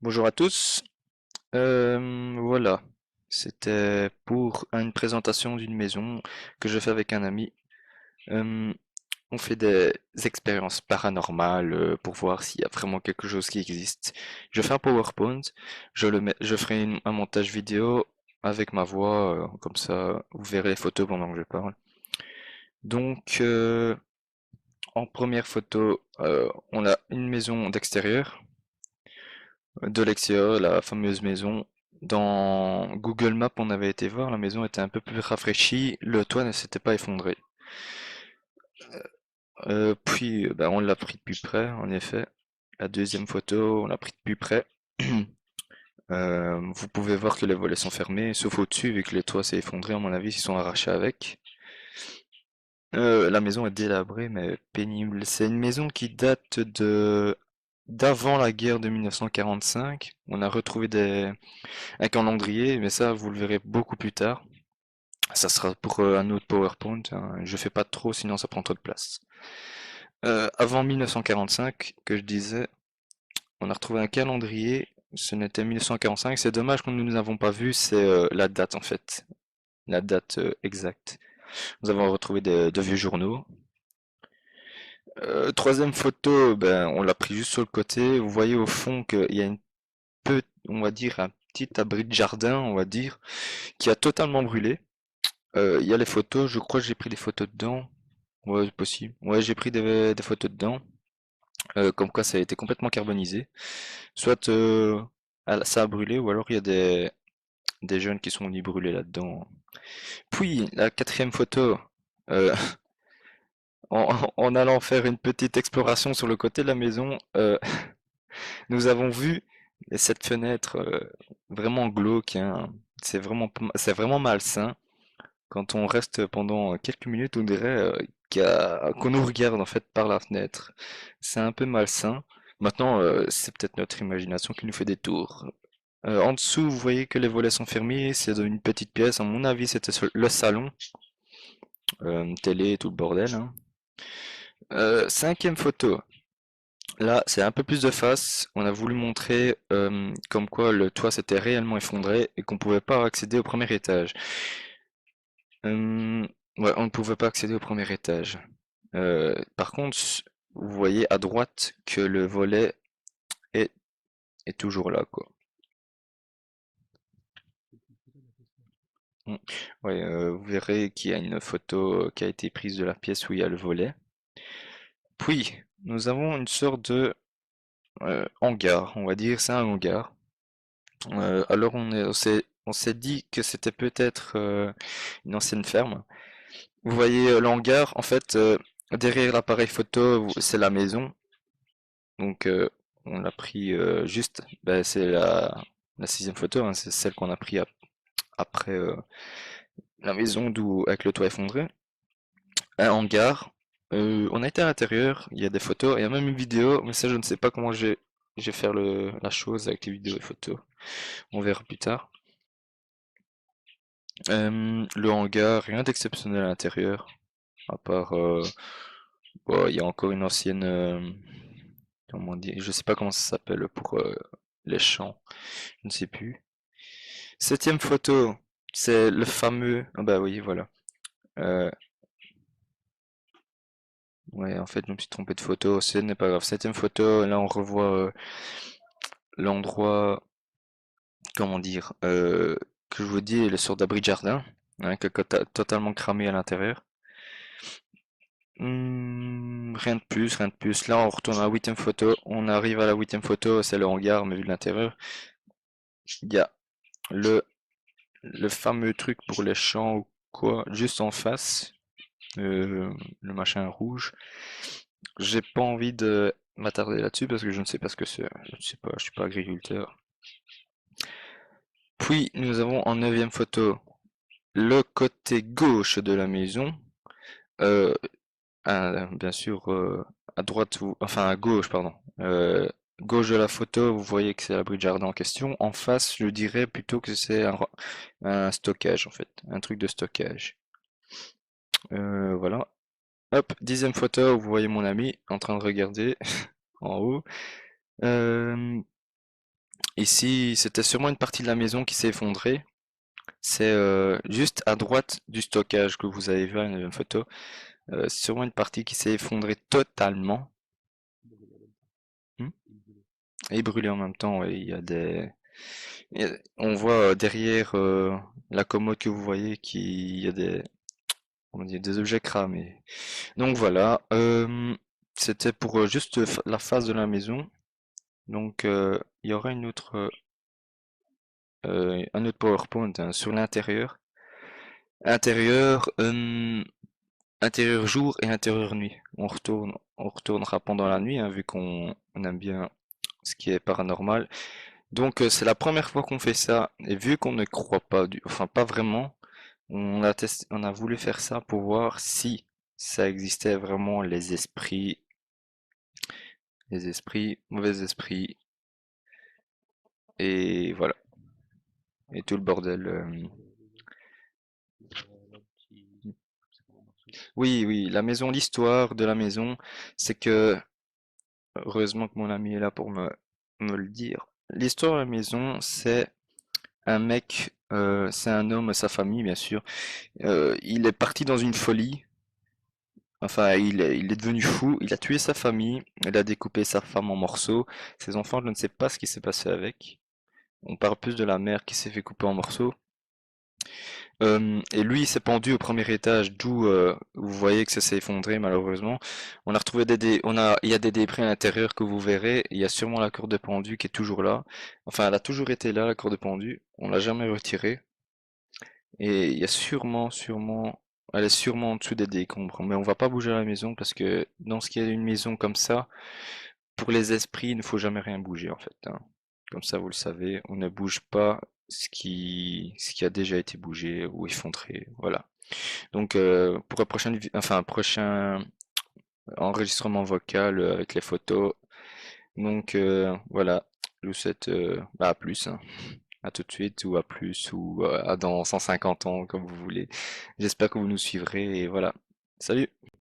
Bonjour à tous. Voilà, c'était pour une présentation d'une maison que je fais avec un ami. Euh, on fait des expériences paranormales pour voir s'il y a vraiment quelque chose qui existe. Je fais un PowerPoint, je ferai un montage vidéo avec ma voix, comme ça vous verrez les photos pendant que je parle. Donc, en première photo, on a une maison d'extérieur. De l'extérieur, la fameuse maison. Dans Google Maps, on avait été voir, la maison était un peu plus rafraîchie, le toit ne s'était pas effondré. Puis, bah, on l'a pris de plus près, en effet. La deuxième photo, on l'a pris de plus près. Vous pouvez voir que les volets sont fermés, sauf au-dessus, vu que le toit s'est effondré, à mon avis, ils sont arrachés avec. La maison est délabrée, mais pénible. C'est une maison qui date de d'avant la guerre de 1945. On a retrouvé un calendrier, mais ça, vous le verrez beaucoup plus tard. Ça sera pour un autre PowerPoint, hein. Je fais pas trop, sinon ça prend trop de place. Avant 1945, que je disais, on a retrouvé un calendrier. Ce n'était 1945. C'est dommage que nous n'avons pas vu, c'est la date en fait, la date exacte. Nous avons retrouvé de vieux journaux. Troisième photo, ben, on l'a pris juste sur le côté. Vous voyez au fond qu'il y a on va dire un petit abri de jardin, on va dire, qui a totalement brûlé. Il y a les photos, je crois que j'ai pris des photos dedans. Ouais, c'est possible. Ouais, j'ai pris des photos dedans, comme quoi ça a été complètement carbonisé. Soit ça a brûlé, ou alors il y a des jeunes qui sont venus brûler là-dedans. Puis, la quatrième photo, euh, en allant faire une petite exploration sur le côté de la maison, nous avons vu cette fenêtre vraiment glauque, hein. C'est vraiment malsain. Quand on reste pendant quelques minutes, on dirait qu'on nous regarde en fait par la fenêtre. C'est un peu malsain. Maintenant, c'est peut-être notre imagination qui nous fait des tours. En dessous, vous voyez que les volets sont fermés. C'est dans une petite pièce. À mon avis, c'était le salon, télé, tout le bordel, hein. Cinquième photo. Là, c'est un peu plus de face. On a voulu montrer comme quoi le toit s'était réellement effondré et qu'on pouvait pas accéder au premier étage. Euh, ouais, on ne pouvait pas accéder au premier étage. Par contre, vous voyez à droite que le volet est, est toujours là, quoi. Mm. Ouais, vous verrez qu'il y a une photo qui a été prise de la pièce où il y a le volet. Puis, nous avons une sorte de hangar, on va dire, c'est un hangar. Alors on s'est dit que c'était peut-être une ancienne ferme. Vous voyez l'hangar, en fait, derrière l'appareil photo, c'est la maison. Donc on l'a pris juste, bah, c'est la sixième photo, hein, c'est celle qu'on a pris après la maison d'où avec le toit effondré. Un hangar. On a été à l'intérieur, il y a des photos, il y a même une vidéo, mais ça je ne sais pas comment je vais faire la chose avec les vidéos et photos. On verra plus tard. Le hangar, rien d'exceptionnel à l'intérieur, à part bon, il y a encore une ancienne comment dire, je sais pas comment ça s'appelle pour les champs, je ne sais plus. Septième photo, c'est le fameux. Ah bah oui, voilà. Euh, ouais, en fait, je me suis trompé de photo. Ce n'est pas grave. Septième photo, là, on revoit l'endroit, comment dire, que je vous dis, le sort d'abri de jardin, hein, qui est totalement cramé à l'intérieur. Rien de plus, rien de plus. Là, on retourne à la huitième photo. On arrive à la huitième photo, c'est le hangar, mais vu de l'intérieur. Il y a le, le fameux truc pour les champs ou quoi, juste en face. Le machin rouge. J'ai pas envie de m'attarder là-dessus parce que je ne sais pas ce que c'est. Je ne sais pas, je suis pas agriculteur. Puis nous avons en neuvième photo le côté gauche de la maison. Euh, bien sûr, à droite ou enfin à gauche, pardon. Gauche de la photo, vous voyez que c'est l'abri de jardin en question. En face, je dirais plutôt que c'est un stockage en fait, un truc de stockage. Voilà. Hop, dixième photo, vous voyez mon ami en train de regarder en haut. Euh, Ici, c'était sûrement une partie de la maison qui s'est effondrée. C'est juste à droite du stockage que vous avez vu à une photo. C'est sûrement une partie qui s'est effondrée totalement. Hmm. Et brûlée en même temps, ouais. On voit derrière la commode que vous voyez qu'il y a on dit des objets cramés. Donc voilà, c'était pour juste la face de la maison. Donc il y aura un autre PowerPoint hein, sur l'intérieur. Intérieur, intérieur jour et intérieur nuit. On retournera pendant la nuit hein, vu qu'on aime bien ce qui est paranormal. Donc c'est la première fois qu'on fait ça et vu qu'on ne croit pas, enfin pas vraiment, on a voulu faire ça pour voir si ça existait vraiment les esprits, mauvais esprits, et voilà, et tout le bordel. Oui, oui, la maison, l'histoire de la maison, c'est que, heureusement que mon ami est là pour me le dire. L'histoire de la maison, c'est un mec, c'est un homme, sa famille, bien sûr. Il est parti dans une folie. Enfin, il est devenu fou, il a tué sa famille, il a découpé sa femme en morceaux. Ses enfants, je ne sais pas ce qui s'est passé avec. On parle plus de la mère qui s'est fait couper en morceaux. Et lui, il s'est pendu au premier étage, d'où vous voyez que ça s'est effondré malheureusement. On a retrouvé il y a des débris à l'intérieur que vous verrez. Il y a sûrement la corde de pendu qui est toujours là. Enfin, elle a toujours été là, la corde de pendu. On l'a jamais retirée. Et il y a elle est sûrement en dessous des décombres. Mais on va pas bouger la maison parce que dans ce qui est une maison comme ça, pour les esprits, il ne faut jamais rien bouger en fait, hein. Comme ça, vous le savez, on ne bouge pas ce qui a déjà été bougé ou effondré. Voilà. Donc pour un un prochain enregistrement vocal avec les photos. Donc voilà, je vous souhaite à plus, hein. À tout de suite ou à plus ou à dans 150 ans comme vous voulez. J'espère que vous nous suivrez et voilà. Salut!